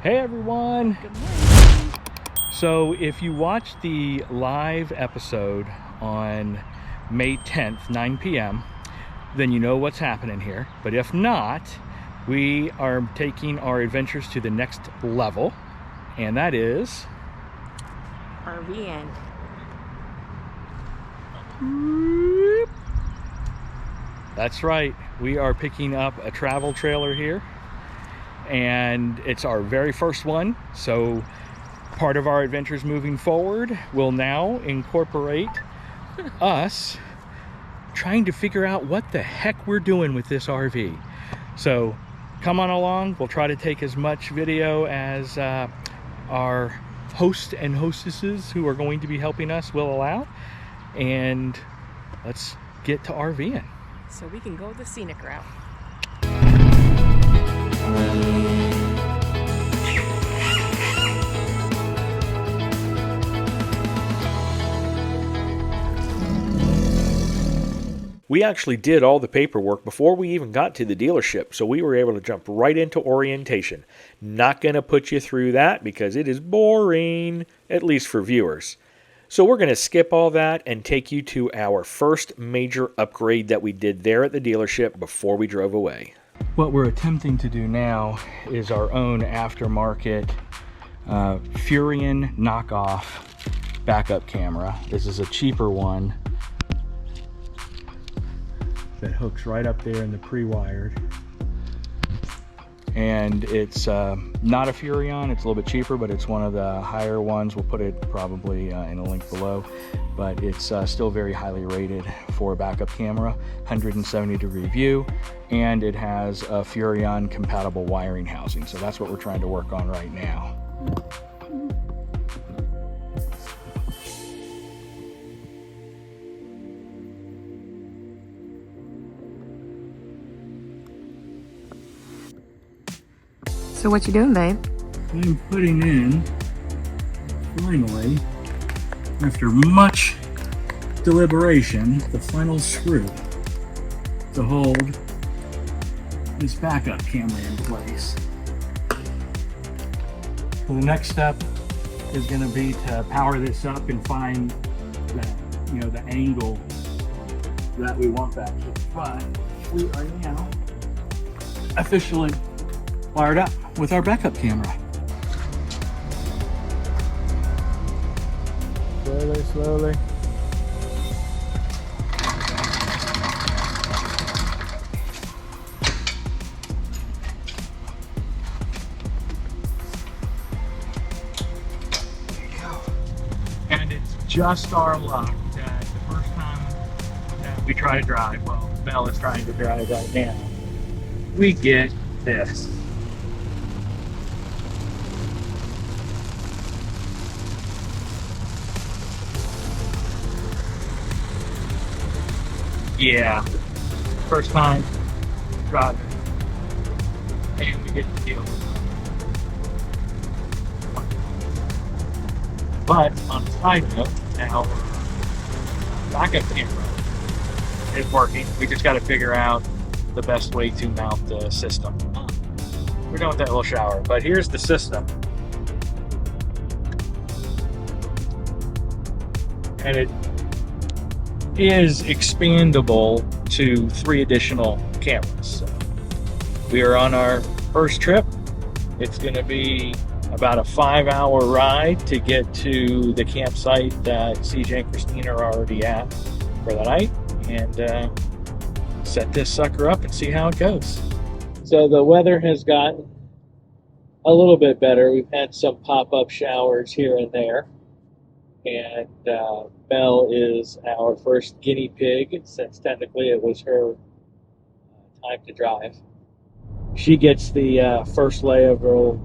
Hey everyone! Good morning. So if you watched the live episode on May 10th, 9 p.m., then you know what's happening here. But if not, we are taking our adventures to the next level, and that is... RVing. That's right. We are picking up a travel trailer here, and it's our very first one. So part of our adventures moving forward will now incorporate us trying to figure out what the heck we're doing with this RV. So come on along. We'll try to take as much video as our host and hostesses who are going to be helping us will allow, and let's get to RVing. So we can go the scenic route. We actually did all the paperwork before we even got to the dealership, so we were able to jump right into orientation. Not going to put you through that because it is boring, at least for viewers. So we're going to skip all that and take you to our first major upgrade that we did there at the dealership before we drove away. What we're attempting to do now is our own aftermarket Furion knockoff backup camera. This is a cheaper one that hooks right up there in the pre-wired. And it's not a Furion, it's a little bit cheaper, but it's one of the higher ones. We'll put it probably in a link below, but it's still very highly rated for a backup camera, 170-degree view, and it has a Furion compatible wiring housing. So that's what we're trying to work on right now. So what you doing, babe? I'm putting in, finally, after much deliberation, the final screw to hold this backup camera in place. So the next step is going to be to power this up and find that, the angle that we want back here. But we are now officially wired up with our backup camera. Slowly, slowly. There you go. And it's just our luck that the first time that we try to drive, well, Mel is trying to drive right now, we get this. Yeah, first time driving, and we get to deal with it. But on a side note, now backup camera is working. We just got to figure out the best way to mount the system. We're done with that little shower, but here's the system, and it is expandable to 3 additional cameras. So we are on our first trip. It's going to be about a 5-hour ride to get to the campsite that CJ and Kristine are already at for the night, and set this sucker up and see how it goes. So the weather has gotten a little bit better. We've had some pop-up showers here and there. And Mel is our first guinea pig, since technically it was her time to drive. She gets the first lay of her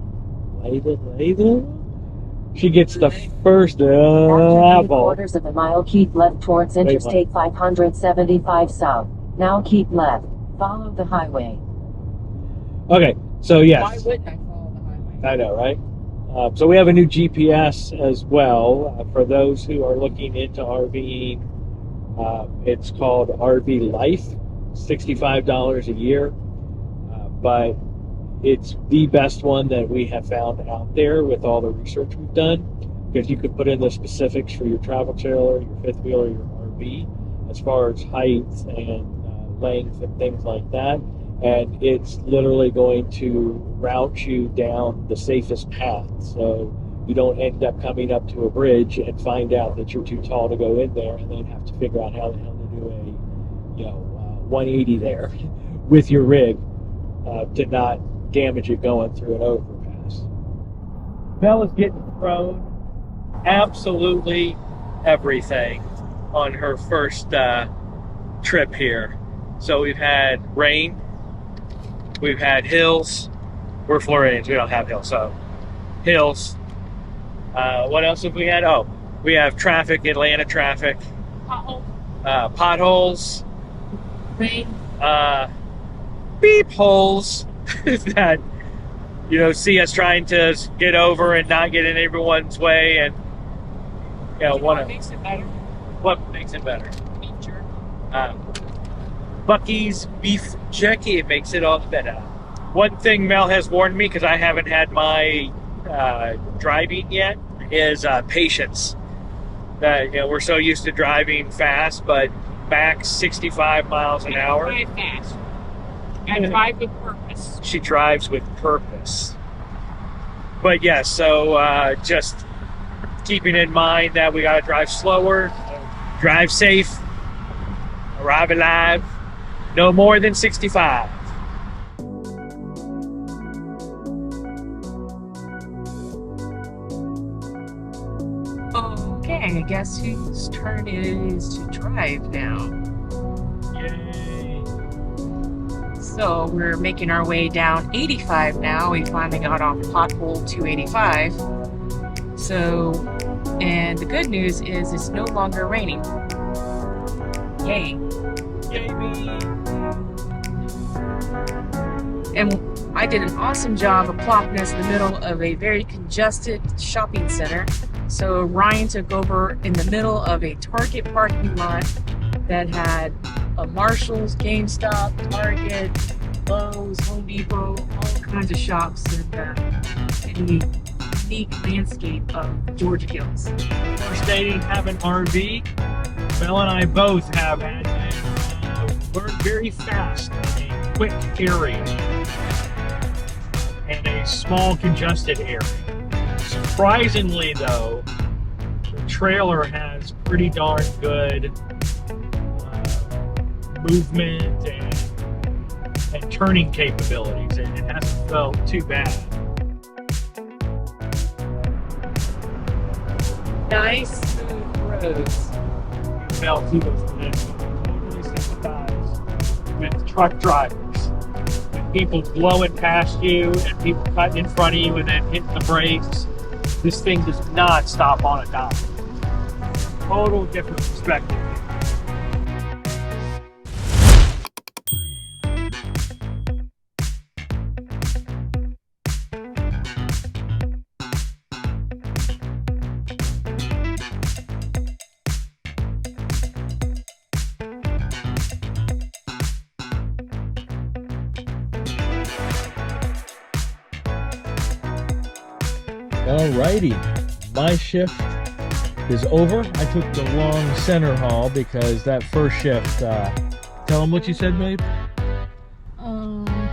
She gets the first After 3/4 of a mile, keep left towards Interstate 575 south. Now keep left. Follow the highway. Okay, so yes. Why wouldn't I follow the highway? I know, right? So we have a new GPS as well. For those who are looking into RVing, it's called RV Life, $65 a year. But It's the best one that we have found out there with all the research we've done, because you could put in the specifics for your travel trailer, your fifth wheel, or your RV, as far as height and length and things like that. And it's literally going to route you down the safest path, so you don't end up coming up to a bridge and find out that you're too tall to go in there, and then have to figure out how the hell to do a 180 there with your rig to not damage it going through an overpass. Mel is getting thrown absolutely everything on her first trip here. So we've had rain, we've had hills. We're Floridians, we don't have hills, so hills. What else have we had? Oh, we have traffic, Atlanta traffic. Potholes. Rain. Beep holes that, see us trying to get over and not get in everyone's way. And, What makes it better? What makes it better? Beef jerky. Bucky's beef jerky, it makes it all better. One thing Mel has warned me, because I haven't had my driving yet, is patience. We're so used to driving fast, but max 65 miles an hour. Drive fast. I drive with purpose. She drives with purpose. But yeah, so just keeping in mind that we gotta drive slower, drive safe, arrive alive, no more than 65. Okay, I guess whose turn it is to drive now. Yay. So we're making our way down 85 now. We finally got off pothole 285. So, and the good news is it's no longer raining. Yay. Yay me. And I did an awesome job of plopping us in the middle of a very congested shopping center. So Ryan took over in the middle of a Target parking lot that had a Marshall's, GameStop, Target, Lowe's, Home Depot, all kinds of shops in the unique landscape of Georgia Hills. First day to have an RV, Mel and I both have had to learn very fast in a quick area and a small congested area. Surprisingly though, the trailer has pretty darn good movement and turning capabilities, and it hasn't felt too bad. Nice smooth roads. Mel too goes for this. Totally sympathize with truck drivers. With people blowing past you and people cutting in front of you and then hitting the brakes. This thing does not stop on a dime. Total different perspective. Alrighty, my shift is over. I took the long center haul because that first shift, tell them what you said, babe.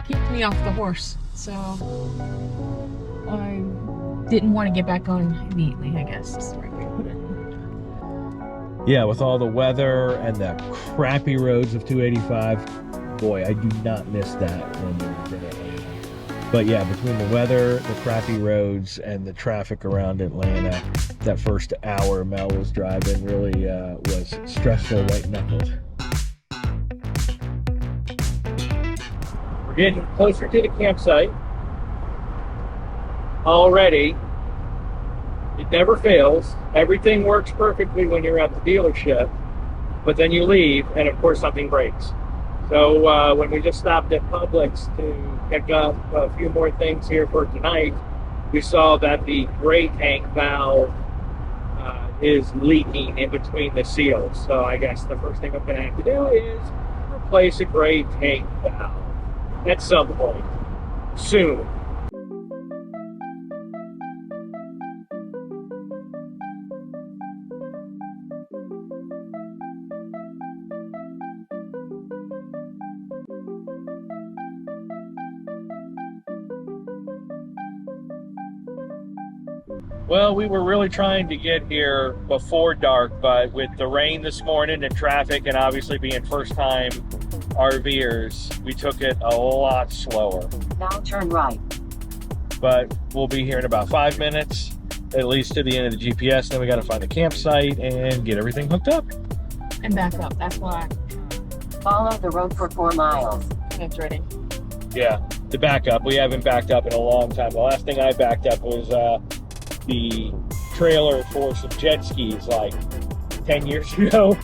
Kicked me off the horse, so I didn't want to get back on immediately, I guess is the right way to put it. Yeah, with all the weather and the crappy roads of 285, boy, I do not miss that when we did it. But yeah, between the weather, the crappy roads, and the traffic around Atlanta, that first hour Mel was driving really was stressful, white-knuckled. We're getting closer to the campsite. Already, it never fails. Everything works perfectly when you're at the dealership, but then you leave, and of course something breaks. So when we just stopped at Publix to pick up a few more things here for tonight, we saw that the gray tank valve is leaking in between the seals. So I guess the first thing I'm going to have to do is replace a gray tank valve at some point. soon. Well, we were really trying to get here before dark, but with the rain this morning and traffic and obviously being first-time RVers, we took it a lot slower. Now turn right. But we'll be here in about 5 minutes, at least to the end of the GPS. Then we got to find a campsite and get everything hooked up. And back up. That's why Follow the road for 4 miles. it's ready. Yeah, to back up. We haven't backed up in a long time. The last thing I backed up was the trailer for some jet skis like 10 years ago,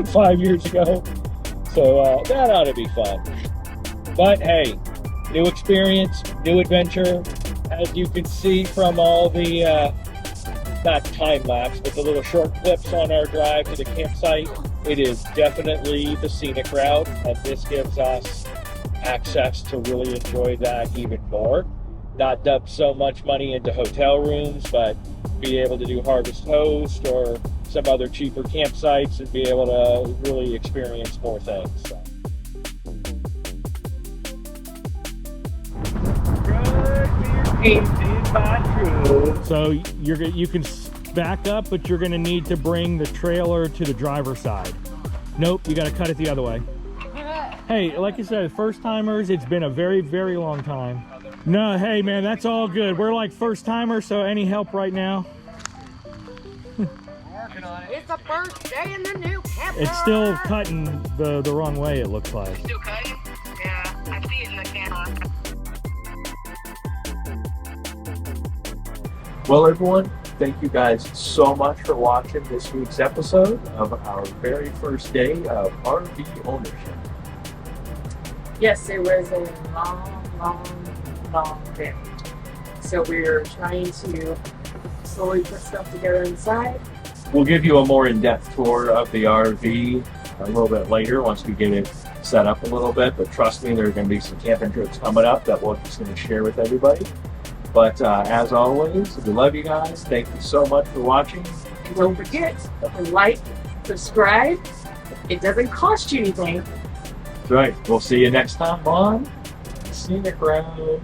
5 years ago. So that ought to be fun. But hey, new experience, new adventure. As you can see from all the, not time lapse, but the little short clips on our drive to the campsite, it is definitely the scenic route, and this gives us access to really enjoy that even more. Not dump so much money into hotel rooms, but be able to do Harvest Host or some other cheaper campsites and be able to really experience more things. So you can back up, but you're going to need to bring the trailer to the driver's side. Nope, you got to cut it the other way. Hey, like I said, first timers, it's been a very, very long time. No, hey man, that's all good. We're like first timers, so any help right now? Working on it. It's the first day in the new camper. It's still cutting the wrong way, it looks like. Still cutting? Yeah, I see it in the camera. Well, everyone, thank you guys so much for watching this week's episode of our very first day of RV ownership. Yes, it was a long day. So we're trying to slowly put stuff together inside. We'll give you a more in-depth tour of the RV a little bit later once we get it set up a little bit, but trust me, there are going to be some camping trips coming up that we're just going to share with everybody. But as always, we love you guys. Thank you so much for watching. And don't forget to like, subscribe. It doesn't cost you anything. That's right. We'll see you next time on Scenic Route.